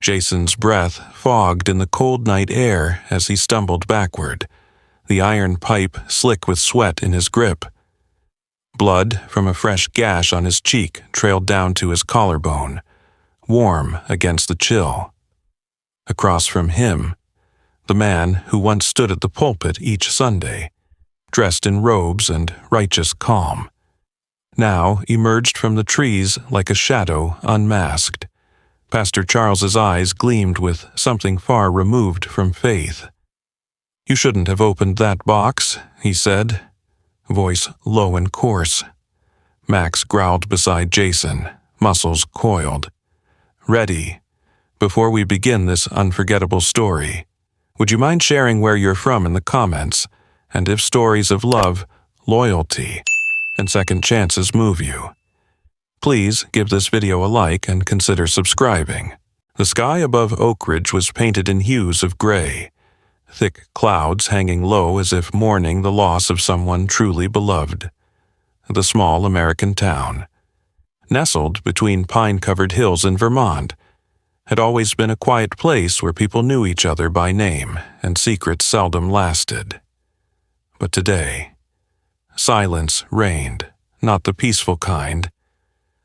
Jason's breath fogged in the cold night air as he stumbled backward, the iron pipe slick with sweat in his grip. Blood from a fresh gash on his cheek trailed down to his collarbone, warm against the chill. Across from him, the man who once stood at the pulpit each Sunday, dressed in robes and righteous calm, now emerged from the trees like a shadow unmasked. Pastor Charles's eyes gleamed with something far removed from faith. "You shouldn't have opened that box," he said, voice low and coarse. Max growled beside Jason, muscles coiled. "Ready. Before we begin this unforgettable story, would you mind sharing where you're from in the comments, and if stories of love, loyalty, and second chances move you? Please give this video a like and consider subscribing." The sky above Oak Ridge was painted in hues of gray, thick clouds hanging low as if mourning the loss of someone truly beloved. The small American town, nestled between pine-covered hills in Vermont, had always been a quiet place where people knew each other by name and secrets seldom lasted. But today, silence reigned, not the peaceful kind,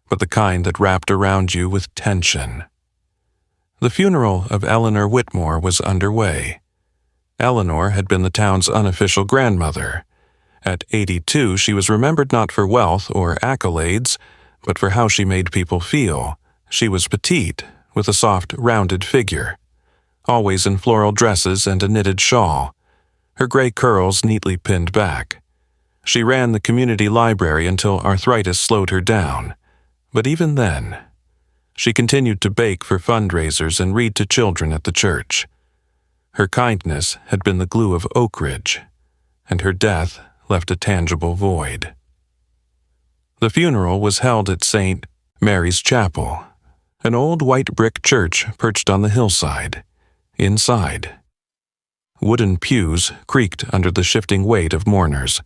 but the kind that wrapped around you with tension. The funeral of Eleanor Whitmore was underway. Eleanor had been the town's unofficial grandmother. At 82, she was remembered not for wealth or accolades, but for how she made people feel. She was petite, with a soft, rounded figure, always in floral dresses and a knitted shawl, her gray curls neatly pinned back. She ran the community library until arthritis slowed her down. But even then, she continued to bake for fundraisers and read to children at the church. Her kindness had been the glue of Oak Ridge, and her death left a tangible void. The funeral was held at St. Mary's Chapel, an old white brick church perched on the hillside. Inside, wooden pews creaked under the shifting weight of mourners,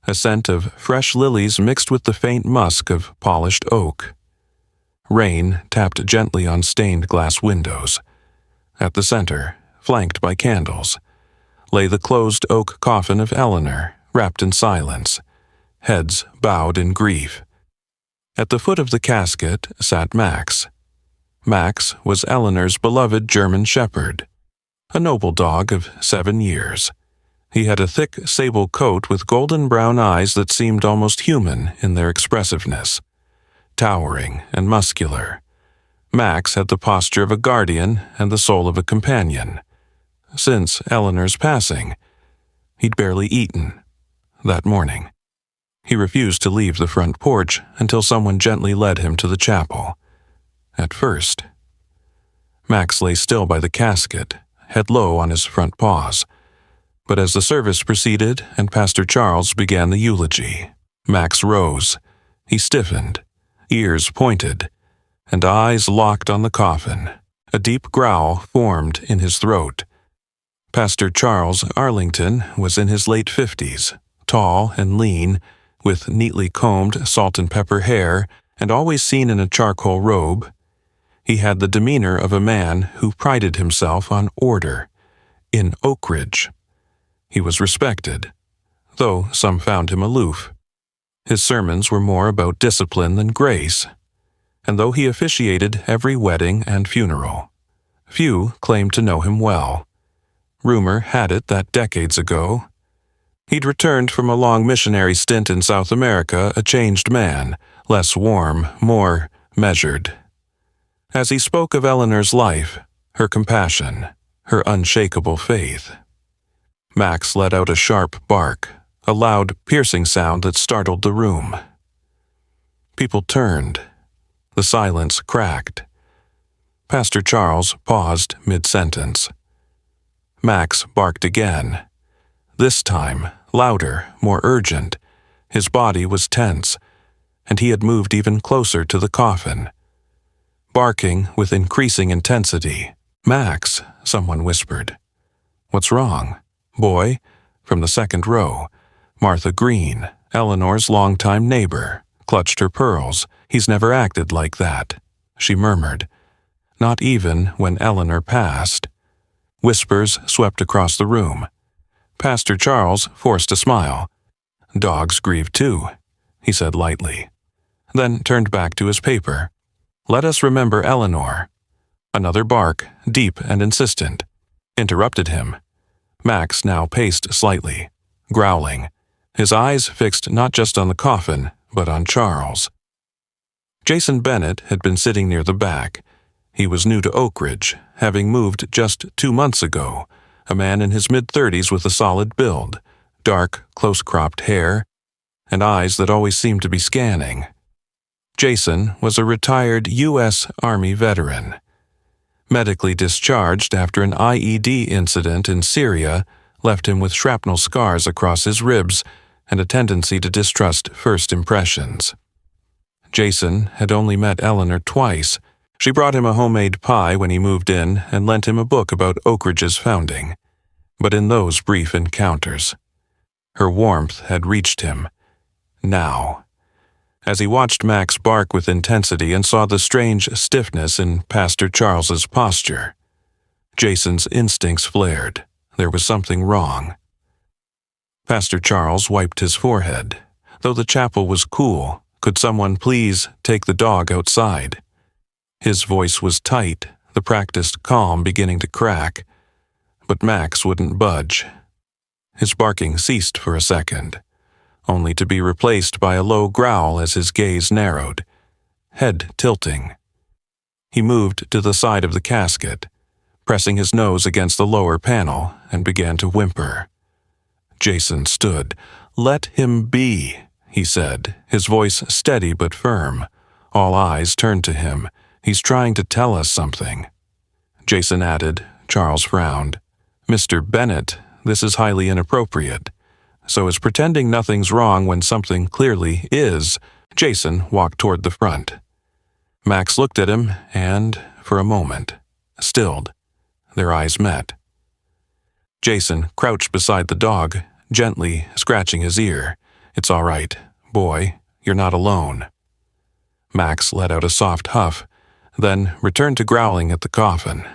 a scent of fresh lilies mixed with the faint musk of polished oak. Rain tapped gently on stained glass windows. At the center, flanked by candles, lay the closed oak coffin of Eleanor, wrapped in silence, heads bowed in grief. At the foot of the casket sat Max. Max was Eleanor's beloved German shepherd, a noble dog of 7 years. He had a thick sable coat with golden brown eyes that seemed almost human in their expressiveness. Towering and muscular, Max had the posture of a guardian and the soul of a companion. Since Eleanor's passing, he'd barely eaten. That morning, he refused to leave the front porch until someone gently led him to the chapel. At first, Max lay still by the casket, head low on his front paws. But as the service proceeded and Pastor Charles began the eulogy, Max rose. He stiffened, ears pointed, and eyes locked on the coffin. A deep growl formed in his throat. Pastor Charles Arlington was in his late 50s, tall and lean, with neatly combed salt and pepper hair and always seen in a charcoal robe. He had the demeanor of a man who prided himself on order. In Oak Ridge, he was respected, though some found him aloof. His sermons were more about discipline than grace, and though he officiated every wedding and funeral, few claimed to know him well. Rumor had it that decades ago, he'd returned from a long missionary stint in South America a changed man, less warm, more measured. As he spoke of Eleanor's life, her compassion, her unshakable faith, Max let out a sharp bark, a loud, piercing sound that startled the room. People turned. The silence cracked. Pastor Charles paused mid-sentence. Max barked again. This time, louder, more urgent. His body was tense, and he had moved even closer to the coffin. Barking with increasing intensity. "Max," someone whispered. "What's wrong?" "Boy," from the second row, Martha Green, Eleanor's longtime neighbor, clutched her pearls. "He's never acted like that," she murmured. not even when Eleanor passed. Whispers swept across the room. Pastor Charles forced a smile. "Dogs grieve too," he said lightly, then turned back to his paper. "Let us remember Eleanor." Another bark, deep and insistent, interrupted him. Max now paced slightly, growling, his eyes fixed not just on the coffin, but on Charles. Jason Bennett had been sitting near the back. He was new to Oak Ridge, having moved just 2 months ago, a man in his mid-30s with a solid build, dark, close-cropped hair, and eyes that always seemed to be scanning. Jason was a retired U.S. Army veteran. Medically discharged after an IED incident in Syria left him with shrapnel scars across his ribs and a tendency to distrust first impressions. Jason had only met Eleanor twice. She brought him a homemade pie when he moved in and lent him a book about Oak Ridge's founding. But in those brief encounters, her warmth had reached him. Now, as he watched Max bark with intensity and saw the strange stiffness in Pastor Charles's posture, Jason's instincts flared. There was something wrong. Pastor Charles wiped his forehead. Though the chapel was cool, could someone please take the dog outside? His voice was tight, the practiced calm beginning to crack. But Max wouldn't budge. His barking ceased for a second, only to be replaced by a low growl as his gaze narrowed, head tilting. He moved to the side of the casket, pressing his nose against the lower panel, and began to whimper. Jason stood. "Let him be," he said, his voice steady but firm. All eyes turned to him. "He's trying to tell us something." Jason added. Charles frowned. "Mr. Bennett, this is highly inappropriate. So is pretending nothing's wrong when something clearly is." Jason walked toward the front. Max looked at him and, for a moment, stilled. Their eyes met. Jason crouched beside the dog, gently scratching his ear. "It's all right, boy, you're not alone." Max let out a soft huff, then returned to growling at the coffin.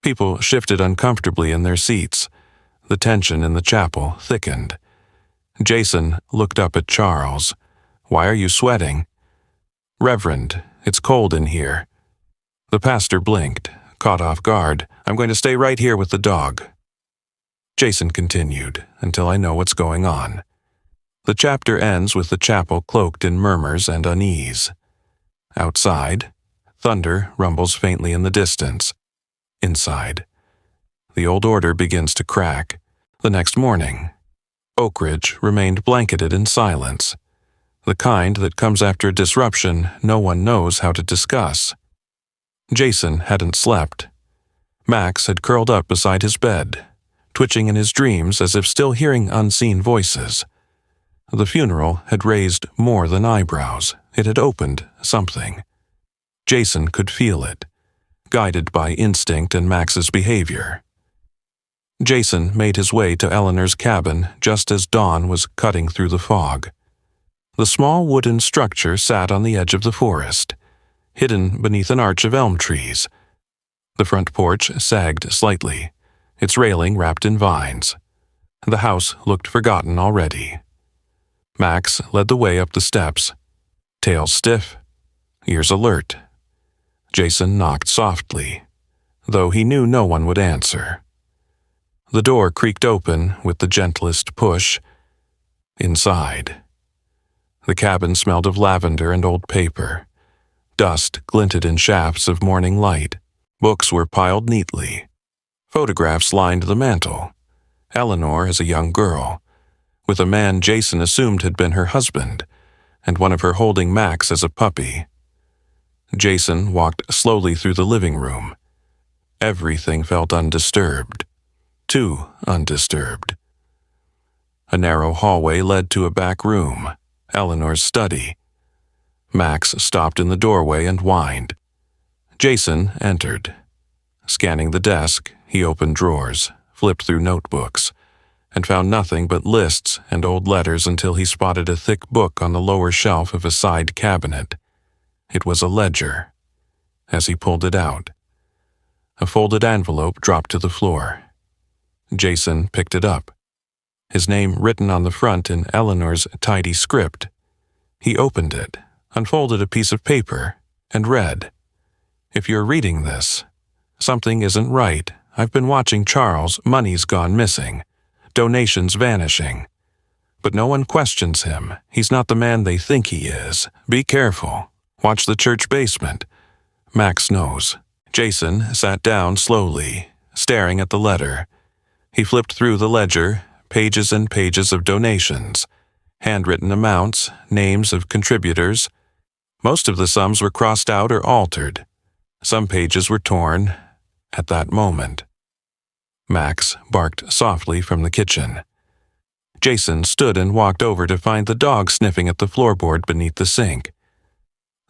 People shifted uncomfortably in their seats. The tension in the chapel thickened. Jason looked up at Charles. "Why are you sweating?" "Reverend, it's cold in here." The pastor blinked, caught off guard. "I'm going to stay right here with the dog." Jason continued, "Until I know what's going on." The chapter ends with the chapel cloaked in murmurs and unease. Outside, thunder rumbles faintly in the distance. Inside, the old order begins to crack. The next morning, Oak Ridge remained blanketed in silence, the kind that comes after a disruption no one knows how to discuss. Jason hadn't slept. Max had curled up beside his bed, twitching in his dreams as if still hearing unseen voices. The funeral had raised more than eyebrows. It had opened something. Jason could feel it, guided by instinct and Max's behavior. Jason made his way to Eleanor's cabin just as dawn was cutting through the fog. The small wooden structure sat on the edge of the forest, hidden beneath an arch of elm trees. The front porch sagged slightly, its railing wrapped in vines. The house looked forgotten already. Max led the way up the steps, tail stiff, ears alert. Jason knocked softly, though he knew no one would answer. The door creaked open with the gentlest push. Inside, the cabin smelled of lavender and old paper. Dust glinted in shafts of morning light. Books were piled neatly. Photographs lined the mantel. Eleanor as a young girl, with a man Jason assumed had been her husband, and one of her holding Max as a puppy. Jason walked slowly through the living room. Everything felt undisturbed. Too undisturbed. A narrow hallway led to a back room, Eleanor's study. Max stopped in the doorway and whined. Jason entered. Scanning the desk, he opened drawers, flipped through notebooks, and found nothing but lists and old letters until he spotted a thick book on the lower shelf of a side cabinet. It was a ledger. As he pulled it out, A folded envelope dropped to the floor. Jason picked it up, his name written on the front in Eleanor's tidy script. He opened it, unfolded a piece of paper, and read, "If you're reading this, something isn't right. I've been watching Charles. Money's gone missing. Donations vanishing. But no one questions him. He's not the man they think he is. Be careful. Watch the church basement. Max knows." Jason sat down slowly, staring at the letter. He flipped through the ledger, pages and pages of donations, handwritten amounts, names of contributors. Most of the sums were crossed out or altered. Some pages were torn. At that moment, Max barked softly from the kitchen. Jason stood and walked over to find the dog sniffing at the floorboard beneath the sink.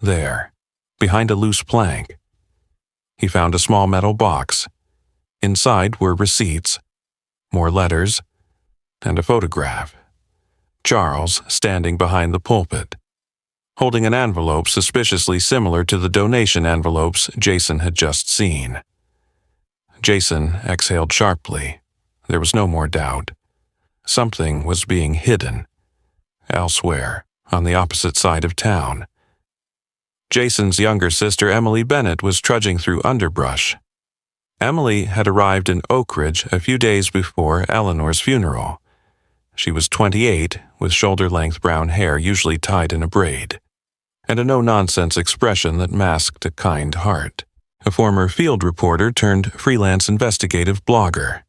There, behind a loose plank, he found a small metal box. Inside were receipts, more letters, and a photograph. Charles standing behind the pulpit, holding an envelope suspiciously similar to the donation envelopes Jason had just seen. Jason exhaled sharply. There was no more doubt. Something was being hidden, elsewhere, on the opposite side of town. Jason's younger sister Emily Bennett was trudging through underbrush. Emily had arrived in Oak Ridge a few days before Eleanor's funeral. She was 28, with shoulder-length brown hair usually tied in a braid, and a no-nonsense expression that masked a kind heart. A former field reporter turned freelance investigative blogger.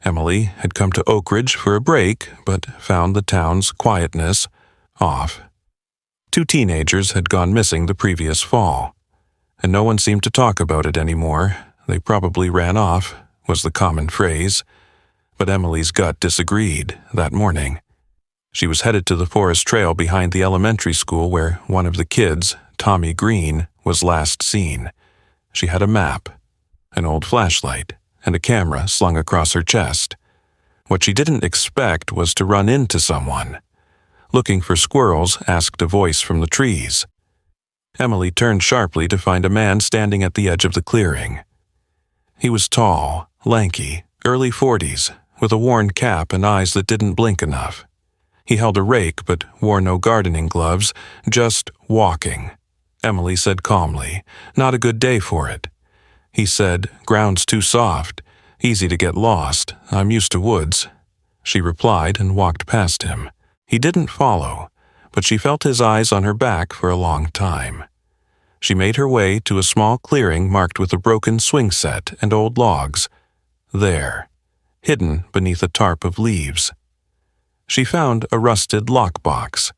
Emily had come to Oak Ridge for a break, but found the town's quietness off. 2 teenagers had gone missing the previous fall, and no one seemed to talk about it anymore. They probably ran off, was the common phrase, but Emily's gut disagreed that morning. She was headed to the forest trail behind the elementary school where one of the kids, Tommy Green, was last seen. She had a map, an old flashlight, and a camera slung across her chest. What she didn't expect was to run into someone. Looking for squirrels, asked a voice from the trees. Emily turned sharply to find a man standing at the edge of the clearing. He was tall, lanky, early 40s, with a worn cap and eyes that didn't blink enough. He held a rake but wore no gardening gloves, just walking. Emily said calmly, "Not a good day for it." He said, "Ground's too soft. Easy to get lost. I'm used to woods." She replied and walked past him. He didn't follow, but she felt his eyes on her back for a long time. She made her way to a small clearing marked with a broken swing set and old logs. There, hidden beneath a tarp of leaves, she found a rusted lockbox.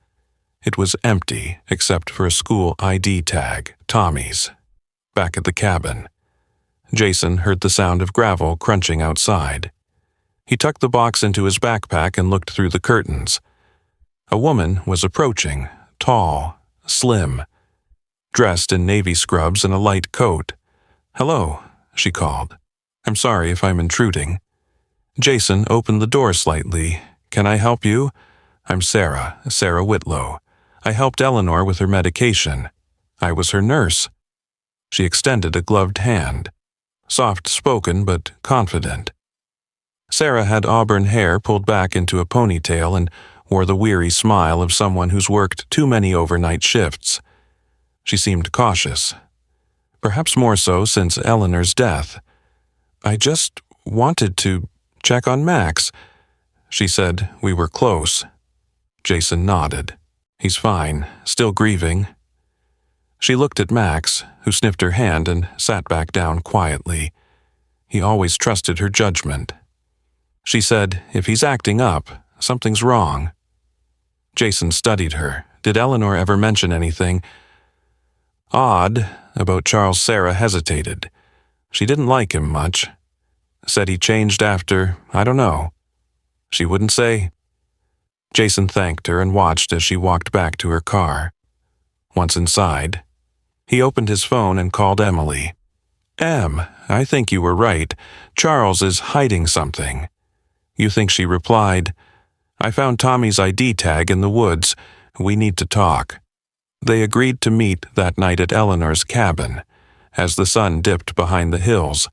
It was empty except for a school ID tag, Tommy's. Back at the cabin, Jason heard the sound of gravel crunching outside. He tucked the box into his backpack and looked through the curtains. A woman was approaching, tall, slim, dressed in navy scrubs and a light coat. "Hello," she called. "I'm sorry if I'm intruding." Jason opened the door slightly. "Can I help you? I'm Sarah Whitlow. I helped Eleanor with her medication. I was her nurse." She extended a gloved hand, soft-spoken but confident. Sarah had auburn hair pulled back into a ponytail and wore the weary smile of someone who's worked too many overnight shifts. She seemed cautious, perhaps more so since Eleanor's death. "I just wanted to check on Max." She said we were close. Jason nodded. "He's fine, still grieving." She looked at Max, who sniffed her hand and sat back down quietly. He always trusted her judgment. She said, "If he's acting up, something's wrong." Jason studied her. Did Eleanor ever mention anything odd about Charles? Sarah hesitated. She didn't like him much. Said he changed after, I don't know. She wouldn't say. Jason thanked her and watched as she walked back to her car. Once inside, he opened his phone and called Emily. "Em, I think you were right. Charles is hiding something." "You think?" she replied. "I found Tommy's ID tag in the woods. We need to talk." They agreed to meet that night at Eleanor's cabin. As the sun dipped behind the hills,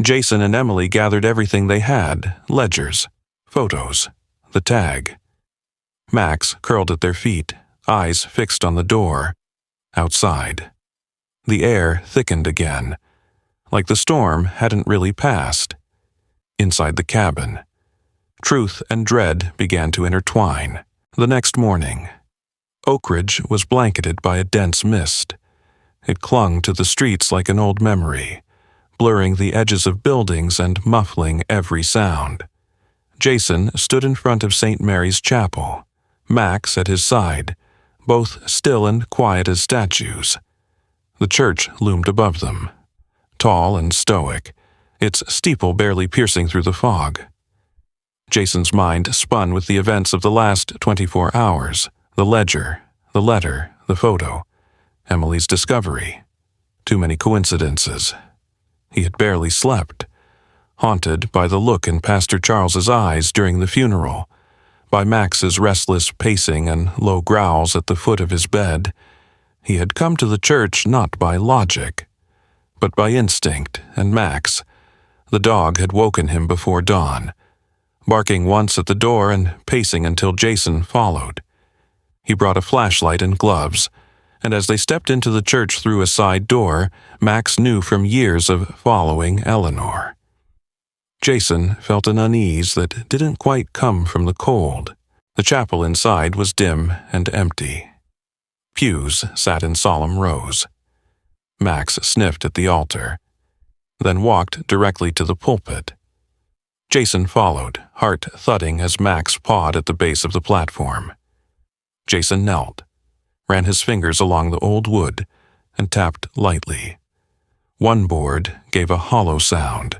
Jason and Emily gathered everything they had: ledgers, photos, the tag. Max curled at their feet, eyes fixed on the door. Outside. The air thickened again, like the storm hadn't really passed. Inside the cabin, truth and dread began to intertwine. The next morning, Oak Ridge was blanketed by a dense mist. It clung to the streets like an old memory, blurring the edges of buildings and muffling every sound. Jason stood in front of St. Mary's Chapel, Max at his side, both still and quiet as statues. The church loomed above them, tall and stoic, its steeple barely piercing through the fog. Jason's mind spun with the events of the last 24 hours, the ledger, the letter, the photo, Emily's discovery. Too many coincidences. He had barely slept, haunted by the look in Pastor Charles's eyes during the funeral, by Max's restless pacing and low growls at the foot of his bed. He had come to the church not by logic, but by instinct, and Max, the dog, had woken him before dawn, barking once at the door and pacing until Jason followed. He brought a flashlight and gloves, and as they stepped into the church through a side door, Max knew from years of following Eleanor. Jason felt an unease that didn't quite come from the cold. The chapel inside was dim and empty. Pews sat in solemn rows. Max sniffed at the altar, then walked directly to the pulpit. Jason followed, heart thudding as Max pawed at the base of the platform. Jason knelt, ran his fingers along the old wood, and tapped lightly. One board gave a hollow sound.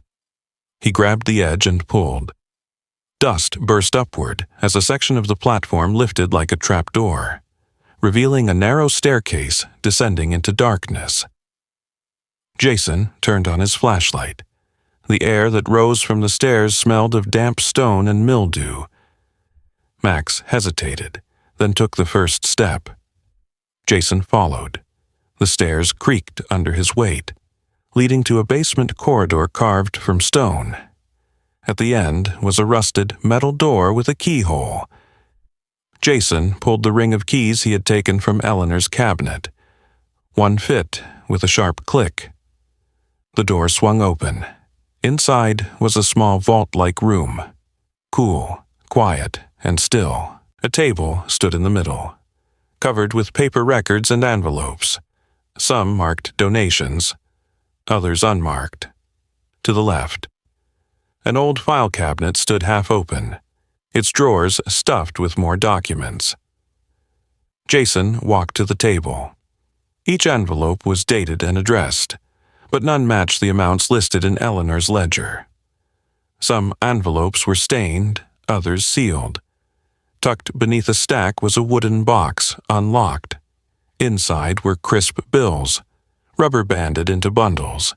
He grabbed the edge and pulled. Dust burst upward as a section of the platform lifted like a trapdoor, revealing a narrow staircase descending into darkness. Jason turned on his flashlight. The air that rose from the stairs smelled of damp stone and mildew. Max hesitated, then took the first step. Jason followed. The stairs creaked under his weight, leading to a basement corridor carved from stone. At the end was a rusted metal door with a keyhole. Jason pulled the ring of keys he had taken from Eleanor's cabinet. One fit with a sharp click. The door swung open. Inside was a small vault-like room. Cool, quiet, and still. A table stood in the middle, covered with paper records and envelopes. Some marked donations, others unmarked. To the left, an old file cabinet stood half open, its drawers stuffed with more documents. Jason walked to the table. Each envelope was dated and addressed, but none matched the amounts listed in Eleanor's ledger. Some envelopes were stained, others sealed. Tucked beneath a stack was a wooden box, unlocked. Inside were crisp bills, rubber-banded into bundles.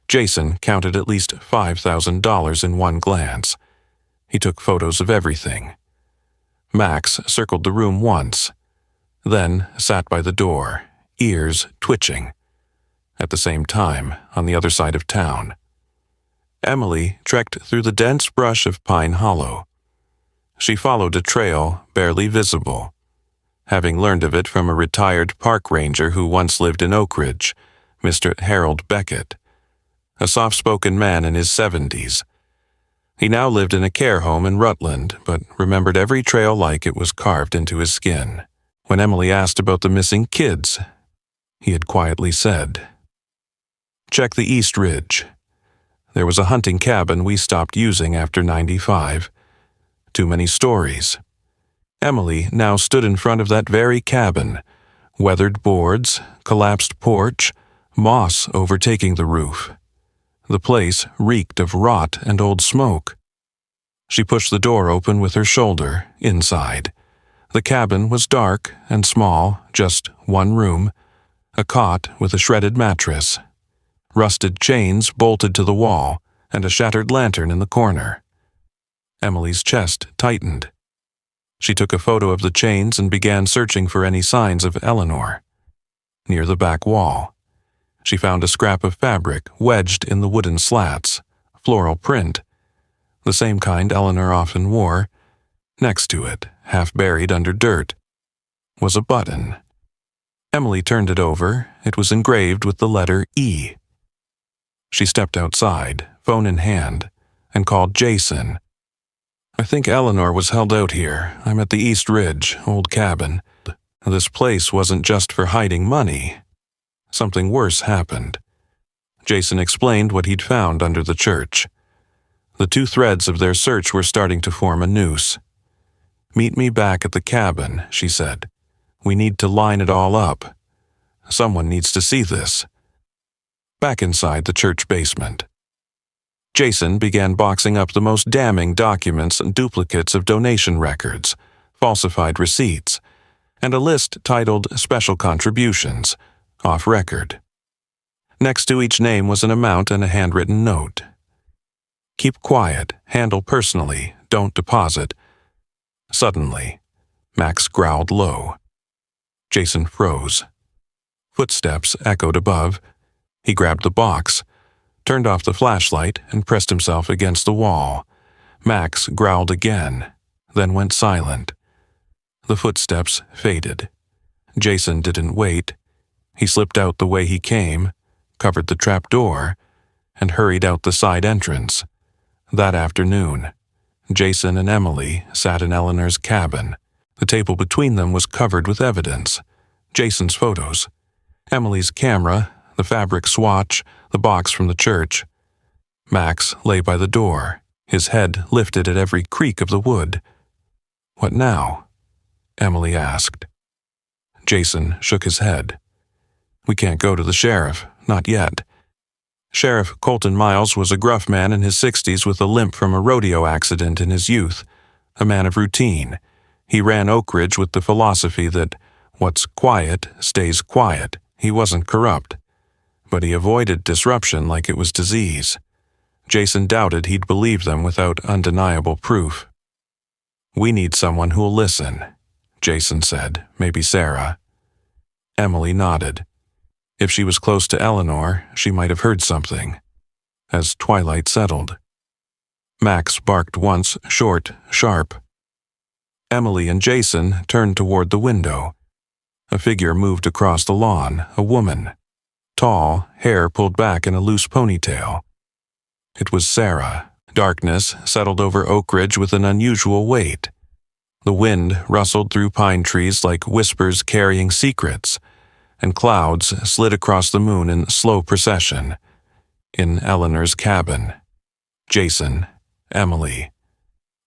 Jason counted at least $5,000 in one glance. He took photos of everything. Max circled the room once, then sat by the door, ears twitching. At the same time, on the other side of town, Emily trekked through the dense brush of Pine Hollow. She followed a trail barely visible, having learned of it from a retired park ranger who once lived in Oak Ridge, Mr. Harold Beckett, a soft-spoken man in his 70s. He now lived in a care home in Rutland, but remembered every trail like it was carved into his skin. When Emily asked about the missing kids, he had quietly said, "Check the East Ridge. There was a hunting cabin we stopped using after '95. Too many stories." Emily now stood in front of that very cabin, weathered boards, collapsed porch, moss overtaking the roof. The place reeked of rot and old smoke. She pushed the door open with her shoulder, inside. The cabin was dark and small, just one room, a cot with a shredded mattress, rusted chains bolted to the wall, and a shattered lantern in the corner. Emily's chest tightened. She took a photo of the chains and began searching for any signs of Eleanor. Near the back wall, she found a scrap of fabric wedged in the wooden slats, floral print, the same kind Eleanor often wore. Next to it, half buried under dirt, was a button. Emily turned it over. It was engraved with the letter E. She stepped outside, phone in hand, and called Jason. "I think Eleanor was held out here. I'm at the East Ridge, old cabin. This place wasn't just for hiding money. Something worse happened." Jason explained what he'd found under the church. The two threads of their search were starting to form a noose. "Meet me back at the cabin," she said. "We need to line it all up. Someone needs to see this." Back inside the church basement, Jason began boxing up the most damning documents and duplicates of donation records, falsified receipts, and a list titled Special Contributions, off record. Next to each name was an amount and a handwritten note. "Keep quiet, handle personally, don't deposit." Suddenly, Max growled low. Jason froze. Footsteps echoed above. He grabbed the box, turned off the flashlight, and pressed himself against the wall. Max growled again, then went silent. The footsteps faded. Jason didn't wait. He slipped out the way he came, covered the trap door, and hurried out the side entrance. That afternoon, Jason and Emily sat in Eleanor's cabin. The table between them was covered with evidence. Jason's photos, Emily's camera, the fabric swatch, the box from the church. Max lay by the door, his head lifted at every creak of the wood. "What now?" Emily asked. Jason shook his head. "We can't go to the sheriff, not yet." Sheriff Colton Miles was a gruff man in his 60s with a limp from a rodeo accident in his youth, a man of routine. He ran Oak Ridge with the philosophy that what's quiet stays quiet. He wasn't corrupt, but he avoided disruption like it was disease. Jason doubted he'd believe them without undeniable proof. "We need someone who'll listen," Jason said. "Maybe Sarah." Emily nodded. If she was close to Eleanor, she might have heard something. As twilight settled, Max barked once, short, sharp. Emily and Jason turned toward the window. A figure moved across the lawn, a woman. Tall, hair pulled back in a loose ponytail. It was Sarah. Darkness settled over Oak Ridge with an unusual weight. The wind rustled through pine trees like whispers carrying secrets, and clouds slid across the moon in slow procession. In Eleanor's cabin, Jason, Emily,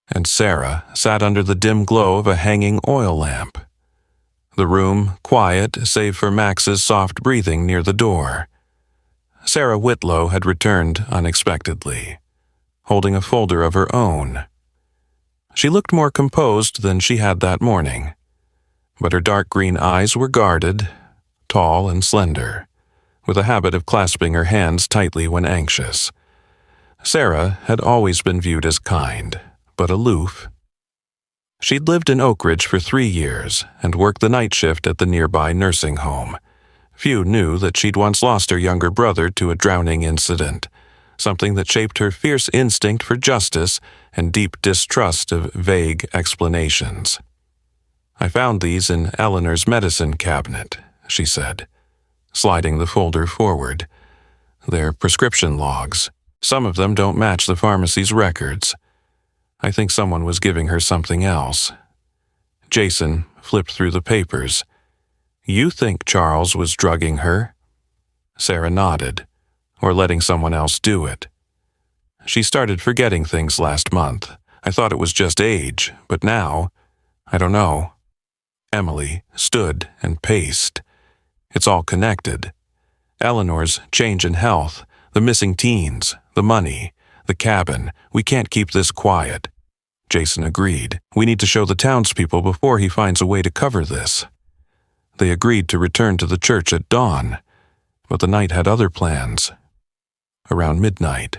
and Sarah sat under the dim glow of a hanging oil lamp. The room quiet save for Max's soft breathing near the door. Sarah Whitlow had returned unexpectedly, holding a folder of her own. She looked more composed than she had that morning, but her dark green eyes were guarded, tall and slender, with a habit of clasping her hands tightly when anxious. Sarah had always been viewed as kind, but aloof. She'd lived in Oak Ridge for 3 years and worked the night shift at the nearby nursing home. Few knew that she'd once lost her younger brother to a drowning incident, something that shaped her fierce instinct for justice and deep distrust of vague explanations. "I found these in Eleanor's medicine cabinet," she said, sliding the folder forward. "They're prescription logs. Some of them don't match the pharmacy's records. I think someone was giving her something else." Jason flipped through the papers. "You think Charles was drugging her?" Sarah nodded, or letting someone else do it. "She started forgetting things last month. I thought it was just age, but now, I don't know." Emily stood and paced. "It's all connected. Eleanor's change in health, the missing teens, the money, the cabin. We can't keep this quiet." Jason agreed. "We need to show the townspeople before he finds a way to cover this." They agreed to return to the church at dawn, but the night had other plans. Around midnight,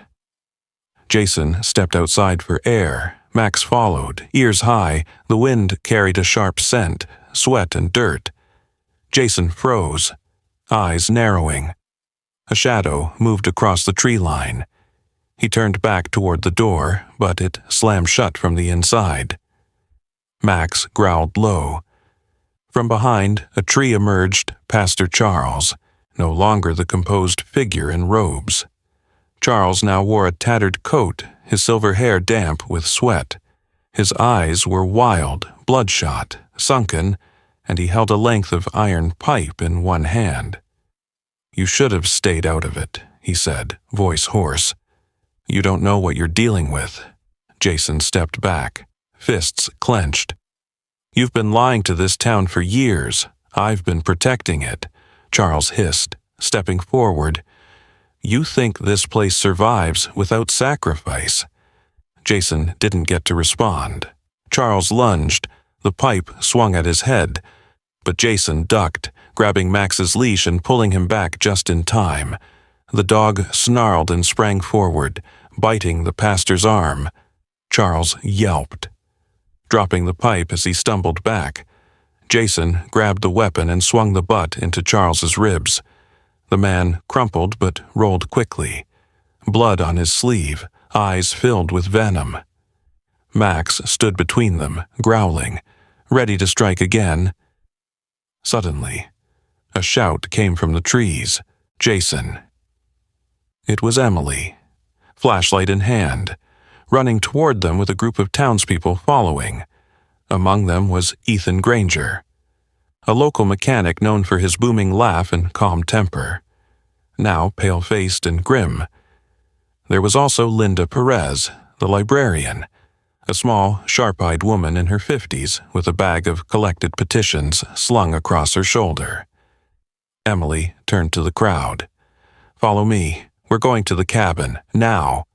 Jason stepped outside for air. Max followed, ears high. The wind carried a sharp scent, sweat and dirt. Jason froze, eyes narrowing. A shadow moved across the tree line. He turned back toward the door, but it slammed shut from the inside. Max growled low. From behind, a tree emerged Pastor Charles, no longer the composed figure in robes. Charles now wore a tattered coat, his silver hair damp with sweat. His eyes were wild, bloodshot, sunken, and he held a length of iron pipe in one hand. "You should have stayed out of it," he said, voice hoarse. "You don't know what you're dealing with." Jason stepped back, fists clenched. "You've been lying to this town for years. I've been protecting it," Charles hissed, stepping forward. "You think this place survives without sacrifice." Jason didn't get to respond. Charles lunged. The pipe swung at his head, but Jason ducked, grabbing Max's leash and pulling him back just in time. The dog snarled and sprang forward, biting the pastor's arm. Charles yelped, dropping the pipe as he stumbled back. Jason grabbed the weapon and swung the butt into Charles's ribs. The man crumpled but rolled quickly, blood on his sleeve, eyes filled with venom. Max stood between them, growling, ready to strike again. Suddenly, a shout came from the trees. "Jason!" It was Emily, flashlight in hand, running toward them with a group of townspeople following. Among them was Ethan Granger, a local mechanic known for his booming laugh and calm temper, now pale-faced and grim. There was also Linda Perez, the librarian, a small, sharp-eyed woman in her 50s with a bag of collected petitions slung across her shoulder. Emily turned to the crowd. "Follow me. We're going to the cabin, now."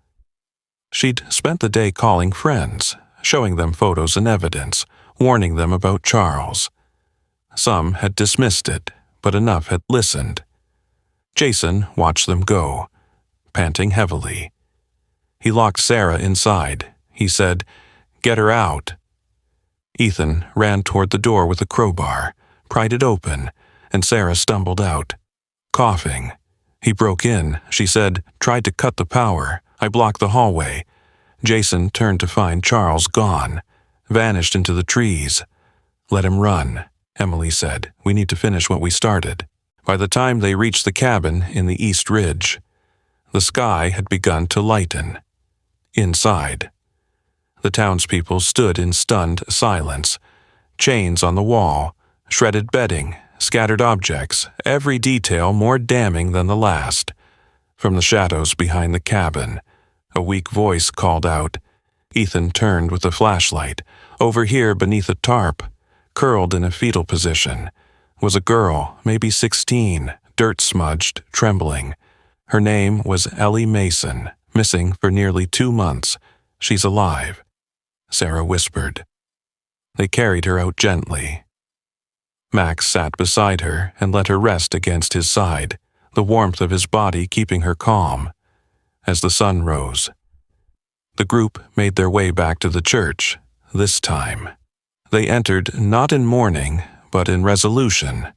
She'd spent the day calling friends, showing them photos and evidence, warning them about Charles. Some had dismissed it, but enough had listened. Jason watched them go, panting heavily. He locked Sarah inside. He said, "Get her out." Ethan ran toward the door with a crowbar, pried it open, and Sarah stumbled out, coughing. He broke in, she said, tried to cut the power. I blocked the hallway. Jason turned to find Charles gone, vanished into the trees. "Let him run," Emily said. "We need to finish what we started." By the time they reached the cabin in the East Ridge, the sky had begun to lighten. Inside, the townspeople stood in stunned silence. Chains on the wall, shredded bedding, scattered objects, every detail more damning than the last. From the shadows behind the cabin, a weak voice called out. Ethan turned with the flashlight. Over here beneath a tarp, curled in a fetal position, was a girl, maybe 16, dirt-smudged, trembling. Her name was Ellie Mason, missing for nearly 2 months. "She's alive," Sarah whispered. They carried her out gently. Max sat beside her and let her rest against his side, the warmth of his body keeping her calm. As the sun rose, the group made their way back to the church, this time. They entered not in mourning, but in resolution.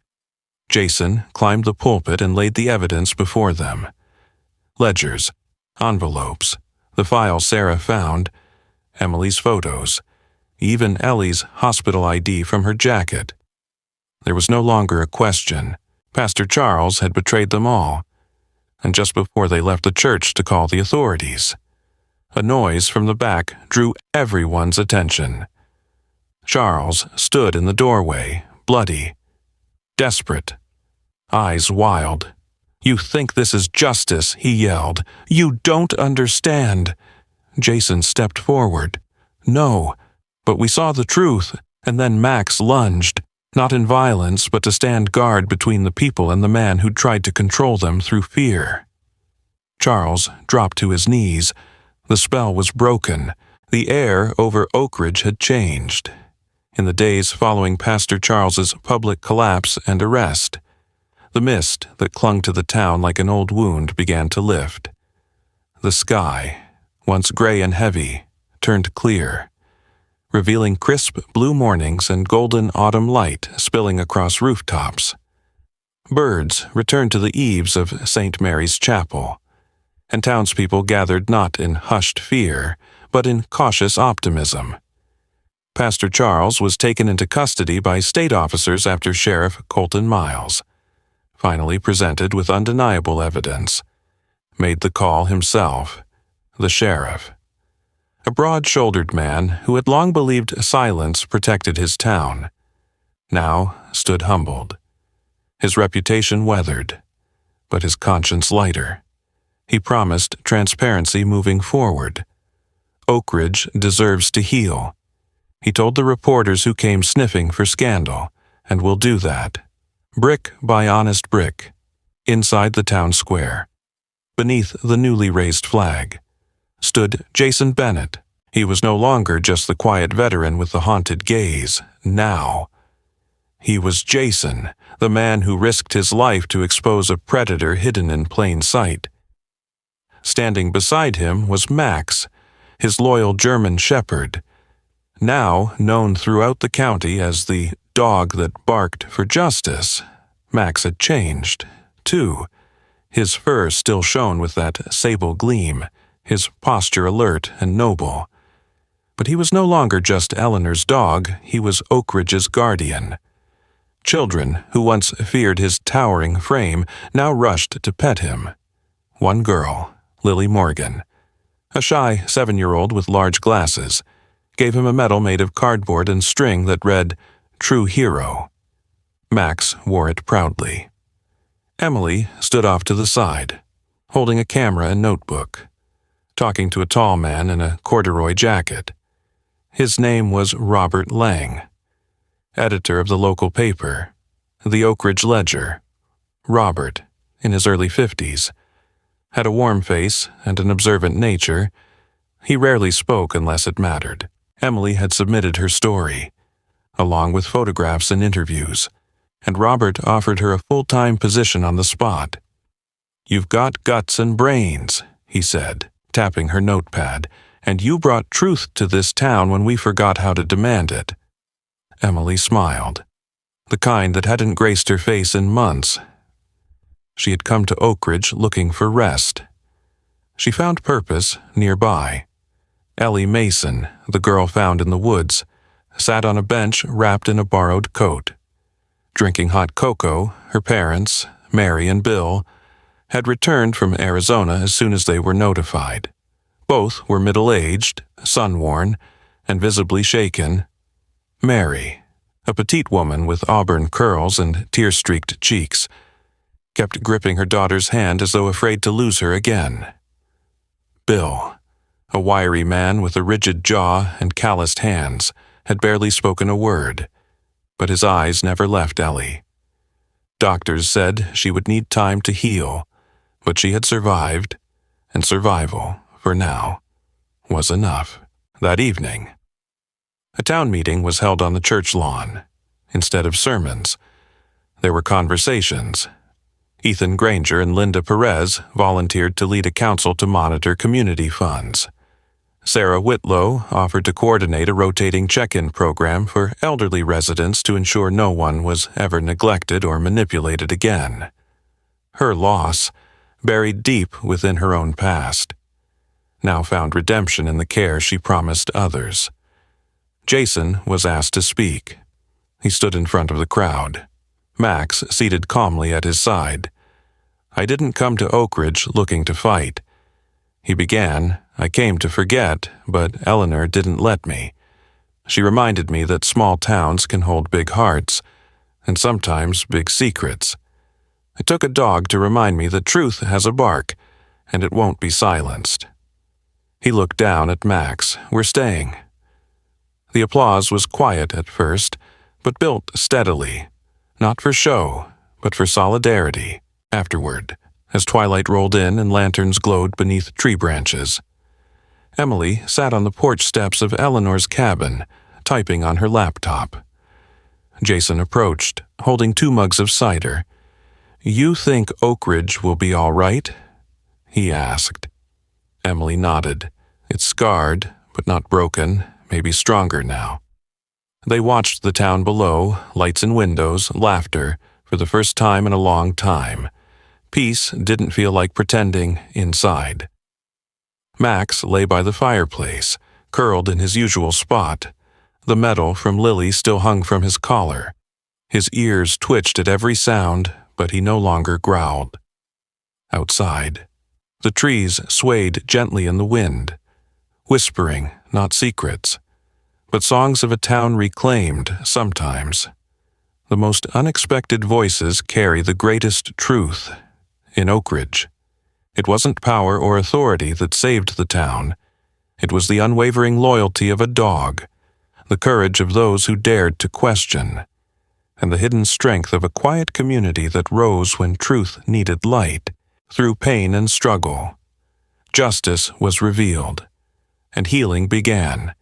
Jason climbed the pulpit and laid the evidence before them. Ledgers, envelopes, the file Sarah found, Emily's photos, even Ellie's hospital ID from her jacket. There was no longer a question. Pastor Charles had betrayed them all, and just before they left the church to call the authorities, a noise from the back drew everyone's attention. Charles stood in the doorway, bloody, desperate, eyes wild. "You think this is justice," he yelled. "You don't understand." Jason stepped forward. "No, but we saw the truth," and then Max lunged, not in violence but to stand guard between the people and the man who'd tried to control them through fear. Charles dropped to his knees. The spell was broken. The air over Oak Ridge had changed. In the days following Pastor Charles's public collapse and arrest, the mist that clung to the town like an old wound began to lift. The sky, once gray and heavy, turned clear, revealing crisp blue mornings and golden autumn light spilling across rooftops. Birds returned to the eaves of St. Mary's Chapel, and townspeople gathered not in hushed fear, but in cautious optimism. Pastor Charles was taken into custody by state officers after Sheriff Colton Miles, finally presented with undeniable evidence, made the call himself, the sheriff. A broad-shouldered man who had long believed silence protected his town, now stood humbled. His reputation weathered, but his conscience lighter. He promised transparency moving forward. Oak Ridge deserves to heal, he told the reporters who came sniffing for scandal, and will do that. Brick by honest brick, inside the town square, beneath the newly raised flag, stood Jason Bennett. He was no longer just the quiet veteran with the haunted gaze. Now, he was Jason, the man who risked his life to expose a predator hidden in plain sight. Standing beside him was Max, his loyal German shepherd, now known throughout the county as the dog that barked for justice. Max had changed, too. His fur still shone with that sable gleam, his posture alert and noble. But he was no longer just Eleanor's dog, he was Oak Ridge's guardian. Children, who once feared his towering frame, now rushed to pet him. One girl, Lily Morgan, a shy 7-year-old with large glasses, gave him a medal made of cardboard and string that read, "True Hero." Max wore it proudly. Emily stood off to the side, holding a camera and notebook, talking to a tall man in a corduroy jacket. His name was Robert Lang, editor of the local paper, the Oak Ridge Ledger. Robert, in his early 50s, had a warm face and an observant nature. He rarely spoke unless it mattered. Emily had submitted her story, along with photographs and interviews, and Robert offered her a full-time position on the spot. "You've got guts and brains," he said, tapping her notepad, "and you brought truth to this town when we forgot how to demand it." Emily smiled, the kind that hadn't graced her face in months. She had come to Oak Ridge looking for rest. She found purpose nearby. Ellie Mason, the girl found in the woods, sat on a bench wrapped in a borrowed coat. Drinking hot cocoa, her parents, Mary and Bill, had returned from Arizona as soon as they were notified. Both were middle-aged, sun-worn, and visibly shaken. Mary, a petite woman with auburn curls and tear-streaked cheeks, kept gripping her daughter's hand as though afraid to lose her again. Bill, a wiry man with a rigid jaw and calloused hands, had barely spoken a word, but his eyes never left Ellie. Doctors said she would need time to heal, but she had survived, and survival, for now, was enough. That evening, a town meeting was held on the church lawn. Instead of sermons, there were conversations. Ethan Granger and Linda Perez volunteered to lead a council to monitor community funds. Sarah Whitlow offered to coordinate a rotating check-in program for elderly residents to ensure no one was ever neglected or manipulated again. Her loss, buried deep within her own past, now found redemption in the care she promised others. Jason was asked to speak. He stood in front of the crowd, Max seated calmly at his side. "I didn't come to Oak Ridge looking to fight," he began. "I came to forget, but Eleanor didn't let me. She reminded me that small towns can hold big hearts, and sometimes big secrets. It took a dog to remind me that truth has a bark, and it won't be silenced." He looked down at Max. "We're staying." The applause was quiet at first, but built steadily, not for show, but for solidarity, afterward, as twilight rolled in and lanterns glowed beneath tree branches. Emily sat on the porch steps of Eleanor's cabin, typing on her laptop. Jason approached, holding 2 mugs of cider. "You think Oak Ridge will be all right?" he asked. Emily nodded. "It's scarred, but not broken, maybe stronger now." They watched the town below, lights in windows, laughter, for the first time in a long time. Peace didn't feel like pretending inside. Max lay by the fireplace, curled in his usual spot. The medal from Lily still hung from his collar. His ears twitched at every sound, but he no longer growled. Outside, the trees swayed gently in the wind, whispering not secrets, but songs of a town reclaimed sometimes. The most unexpected voices carry the greatest truth. In Oak Ridge, it wasn't power or authority that saved the town. It was the unwavering loyalty of a dog, the courage of those who dared to question, and the hidden strength of a quiet community that rose when truth needed light. Through pain and struggle, justice was revealed, and healing began.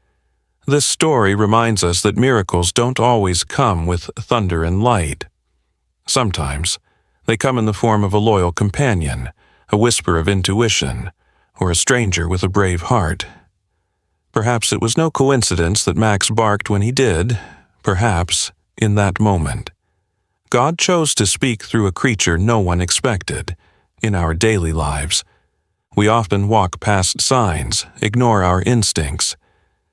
This story reminds us that miracles don't always come with thunder and light. Sometimes, they come in the form of a loyal companion, a whisper of intuition, or a stranger with a brave heart. Perhaps it was no coincidence that Max barked when he did, perhaps in that moment. God chose to speak through a creature no one expected. In our daily lives, we often walk past signs, ignore our instincts,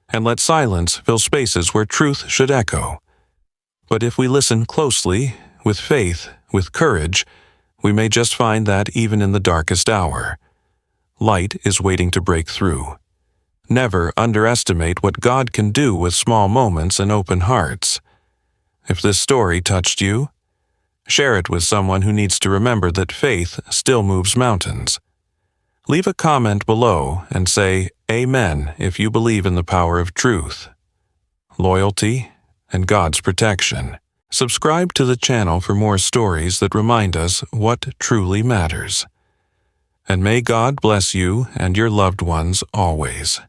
and let silence fill spaces where truth should echo. But if we listen closely, with faith, with courage, we may just find that even in the darkest hour, light is waiting to break through. Never underestimate what God can do with small moments and open hearts. If this story touched you, share it with someone who needs to remember that faith still moves mountains. Leave a comment below and say Amen if you believe in the power of truth, loyalty, and God's protection. Subscribe to the channel for more stories that remind us what truly matters. And may God bless you and your loved ones always.